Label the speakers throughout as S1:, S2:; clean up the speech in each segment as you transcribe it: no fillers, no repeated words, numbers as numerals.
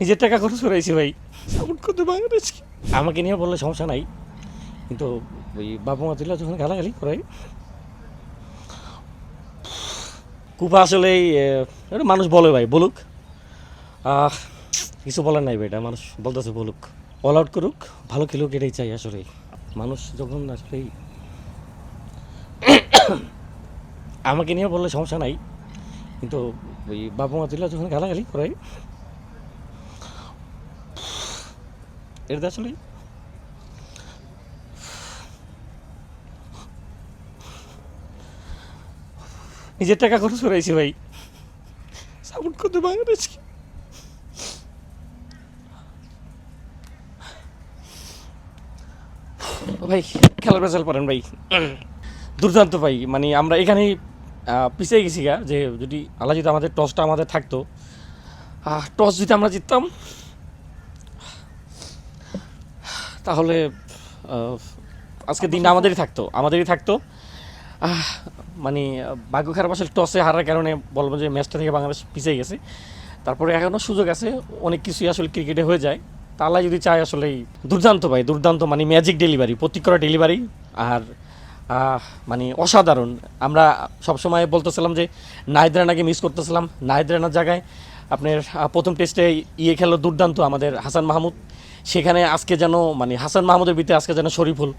S1: নিজের টাকা খরচ করাইছি ভাই, সাপোর্ট করতে বাংলাদেশকে। আমাকে নিয়ে বললে সমস্যা নাই, কিন্তু ওই বাবা মা দিলে যখন গালাগালি করাই কুপা আসলে এটা মানুষ বলে ভাই, বলুক, কিছু বলার নাই ভাই, এটা মানুষ বলতেছে বলুক, অল আউট করুক, ভালো খেলুক, এটাই চাই আসলে। মানুষ যখন আসলে আমাকে নিয়ে বললে সমস্যা নাই, কিন্তু ওই বাবা মা দিলে যখন গালাগালি করাই এটা আসলে নিজের টাকা খরচ করাইছি ভাই, সাপোর্ট করতে বাংলাদেশকে। ভাই খেলার রেজাল্ট পড়েন ভাই, দুর্দান্ত ভাই। মানে আমরা এখানেই পিছিয়ে গেছি গা, যে যদি আল্লাহ যদি আমাদের টসটা আমাদের থাকতো, টস যদি আমরা জিততাম তাহলে আজকের দিনটা আমাদেরই থাকতো। মানে ভাগ্য খারাপ আসলে টসে হারার কারণে বলবো যে ম্যাচটা থেকে বাংলাদেশ পিছিয়ে গেছে। তারপরে এখনও সুযোগ আছে, অনেক কিছুই আসলে ক্রিকেটে হয়ে যায়। তা আল্লাহ যদি চায় আসলে দুর্দান্ত ভাই, দুর্দান্ত, মানে ম্যাজিক ডেলিভারি, প্রতি করা ডেলিভারি। আর মানে অসাধারণ। আমরা সবসময় বলতেছিলাম যে নাহিদ রানাকে মিস করতেছিলাম, নাহিদ রানার জায়গায় আপনার প্রথম টেস্টে খেললো দুর্দান্ত আমাদের হাসান মাহমুদ, সেখানে আজকে যেন মানে হাসান মাহমুদের ভিতরে আজকে যেন শরীফুল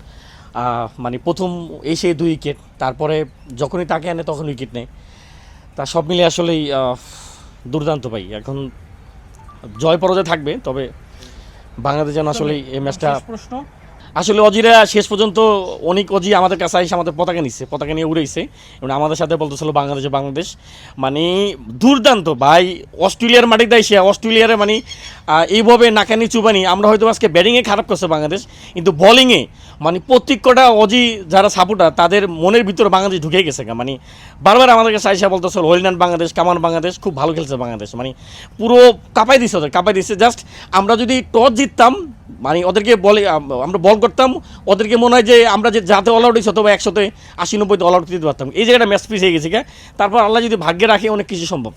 S1: মানে প্রথম এসে 2 উইকেট, তারপরে যখনই তাকে আনে তখন উইকেট নেয়। তা সব মিলে আসলেই দুর্দান্ত ভাই। এখন জয় পরাজয় থাকবে, তবে বাংলাদেশ যেন আসলে এই ম্যাচটা
S2: প্রশ্ন
S1: আসলে অজিরা শেষ পর্যন্ত অনেক অজি আমাদের কাছে এসে আমাদের পতাকা নিয়ে উড়েছে এবং আমাদের সাথে বলতেছিল বাংলাদেশ। মানে দুর্দান্ত ভাই, অস্ট্রেলিয়ার মাটিতে এসে অস্ট্রেলিয়ারে মানে এইভাবে নাকানি চুবানি। আমরা হয়তো আজকে ব্যাটিংয়ে খারাপ করছে বাংলাদেশ, কিন্তু বোলিংয়ে মানে প্রত্যেকটা অজি যারা সাপোর্টার তাদের মনের ভিতরে বাংলাদেশ ঢুকে গেছে। মানে বারবার আমাদের কাছে আইসা বলতেছিল ওয়েলডান বাংলাদেশ, কামান বাংলাদেশ, খুব ভালো খেলছে বাংলাদেশ। মানে পুরো কাঁপাই দিচ্ছে। জাস্ট আমরা যদি টস জিততাম, মানে ওদেরকে বলে আমরা বল করতাম, ওদেরকে মনে হয় যে আমরা যে যাতে অল আউট হয়েছে অথবা 180-90 অল আউট দিতে পারতাম। এই জায়গাটা ম্যাচ পিছিয়ে গেছে। তারপর আল্লাহ যদি ভাগ্যে রাখে অনেক কিছু সম্ভব।